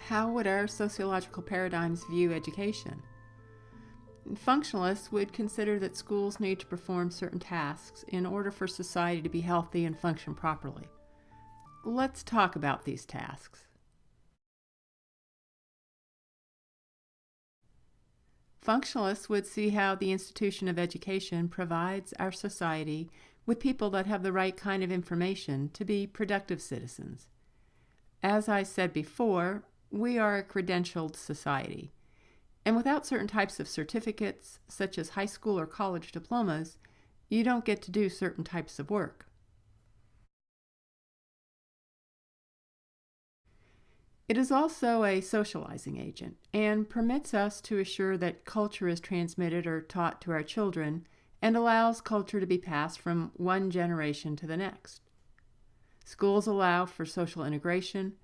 How would our sociological paradigms view education? Functionalists would consider that schools need to perform certain tasks in order for society to be healthy and function properly. Let's talk about these tasks. Functionalists would see how the institution of education provides our society with people that have the right kind of information to be productive citizens. As I said before, we are a credentialed society, and without certain types of certificates, such as high school or college diplomas, you don't get to do certain types of work. It is also a socializing agent and permits us to assure that culture is transmitted or taught to our children and allows culture to be passed from one generation to the next. Schools allow for social integration,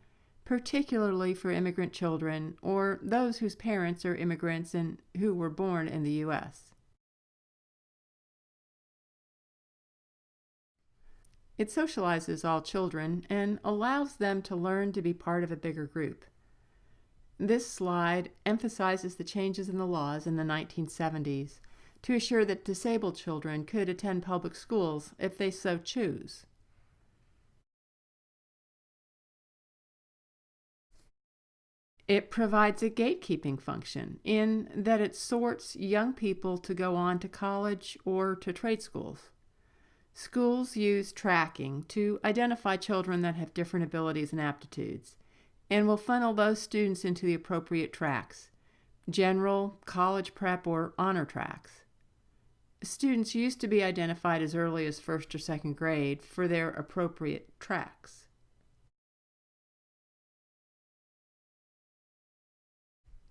particularly for immigrant children or those whose parents are immigrants and who were born in the U.S. It socializes all children and allows them to learn to be part of a bigger group. This slide emphasizes the changes in the laws in the 1970s to assure that disabled children could attend public schools if they so choose. It provides a gatekeeping function in that it sorts young people to go on to college or to trade schools. Schools use tracking to identify children that have different abilities and aptitudes, and will funnel those students into the appropriate tracks, general, college prep, or honor tracks. Students used to be identified as early as first or second grade for their appropriate tracks.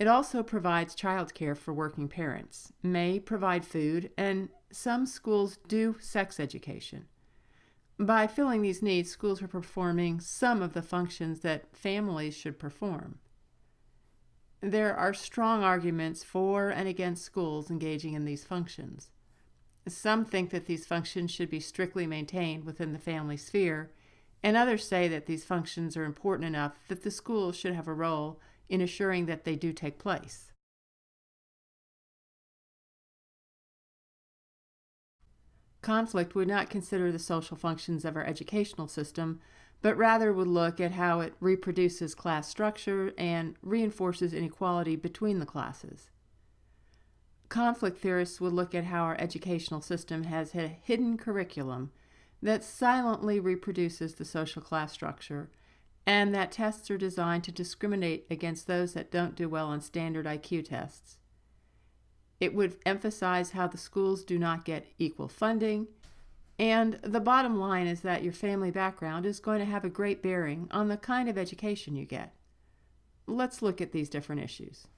It also provides childcare for working parents, may provide food, and some schools do sex education. By filling these needs, schools are performing some of the functions that families should perform. There are strong arguments for and against schools engaging in these functions. Some think that these functions should be strictly maintained within the family sphere, and others say that these functions are important enough that the schools should have a role in assuring that they do take place. Conflict would not consider the social functions of our educational system, but rather would look at how it reproduces class structure and reinforces inequality between the classes. Conflict theorists would look at how our educational system has a hidden curriculum that silently reproduces the social class structure, and that tests are designed to discriminate against those that don't do well on standard IQ tests. It would emphasize how the schools do not get equal funding, and the bottom line is that your family background is going to have a great bearing on the kind of education you get. Let's look at these different issues.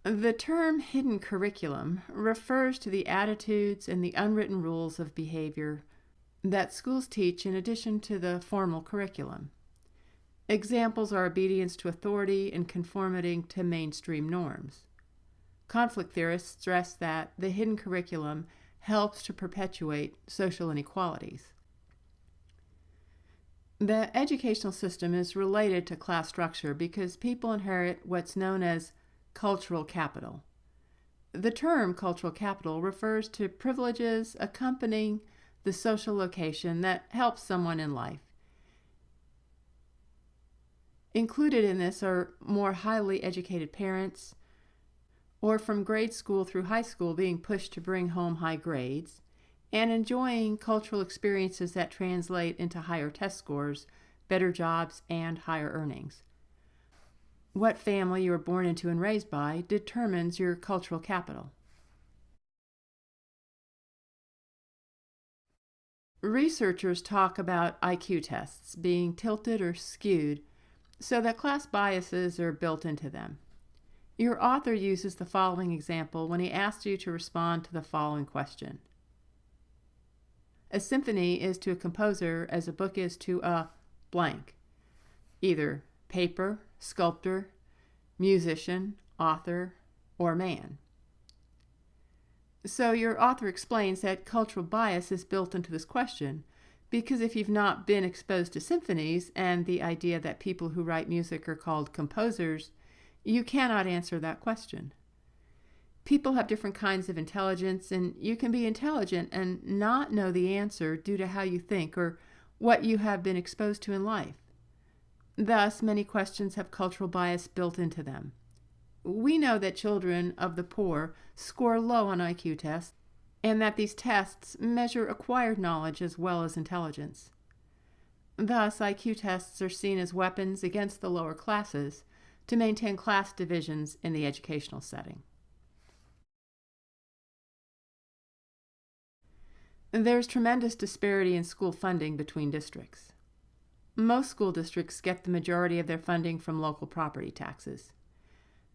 The term hidden curriculum refers to the attitudes and the unwritten rules of behavior that schools teach in addition to the formal curriculum. Examples are obedience to authority and conformity to mainstream norms. Conflict theorists stress that the hidden curriculum helps to perpetuate social inequalities. The educational system is related to class structure because people inherit what's known as cultural capital. The term cultural capital refers to privileges accompanying the social location that helps someone in life. Included in this are more highly educated parents, or from grade school through high school being pushed to bring home high grades, and enjoying cultural experiences that translate into higher test scores, better jobs, and higher earnings. What family you are born into and raised by determines your cultural capital. Researchers talk about IQ tests being tilted or skewed so that class biases are built into them. Your author uses the following example when he asks you to respond to the following question. A symphony is to a composer as a book is to a blank, either paper, sculptor, musician, author, or man. So your author explains that cultural bias is built into this question Because if you've not been exposed to symphonies and the idea that people who write music are called composers, you cannot answer that question. People have different kinds of intelligence, and you can be intelligent and not know the answer due to how you think or what you have been exposed to in life. Thus, many questions have cultural bias built into them. We know that children of the poor score low on IQ tests, and that these tests measure acquired knowledge as well as intelligence. Thus, IQ tests are seen as weapons against the lower classes to maintain class divisions in the educational setting. There's tremendous disparity in school funding between districts. Most school districts get the majority of their funding from local property taxes.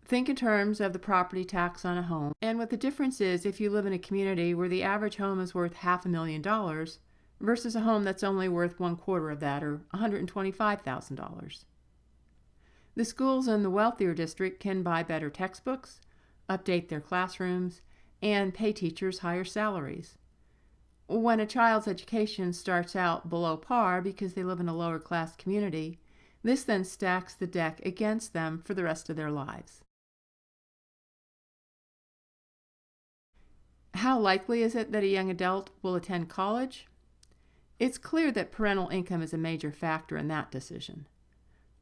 Think in terms of the property tax on a home, and what the difference is if you live in a community where the average home is worth $500,000 versus a home that's only worth 1/4 of that, or $125,000. The schools in the wealthier district can buy better textbooks, update their classrooms, and pay teachers higher salaries. When a child's education starts out below par because they live in a lower class community, this then stacks the deck against them for the rest of their lives. How likely is it that a young adult will attend college? It's clear that parental income is a major factor in that decision.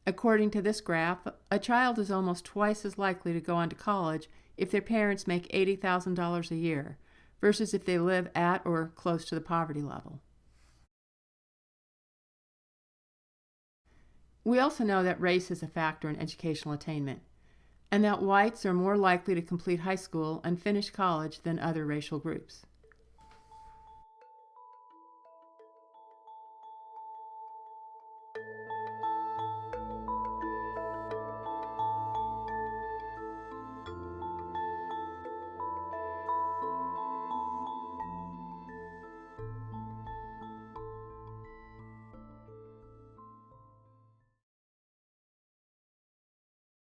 According to this graph, a child is almost twice as likely to go on to college if their parents make $80,000 a year, versus if they live at or close to the poverty level. We also know that race is a factor in educational attainment, and that whites are more likely to complete high school and finish college than other racial groups.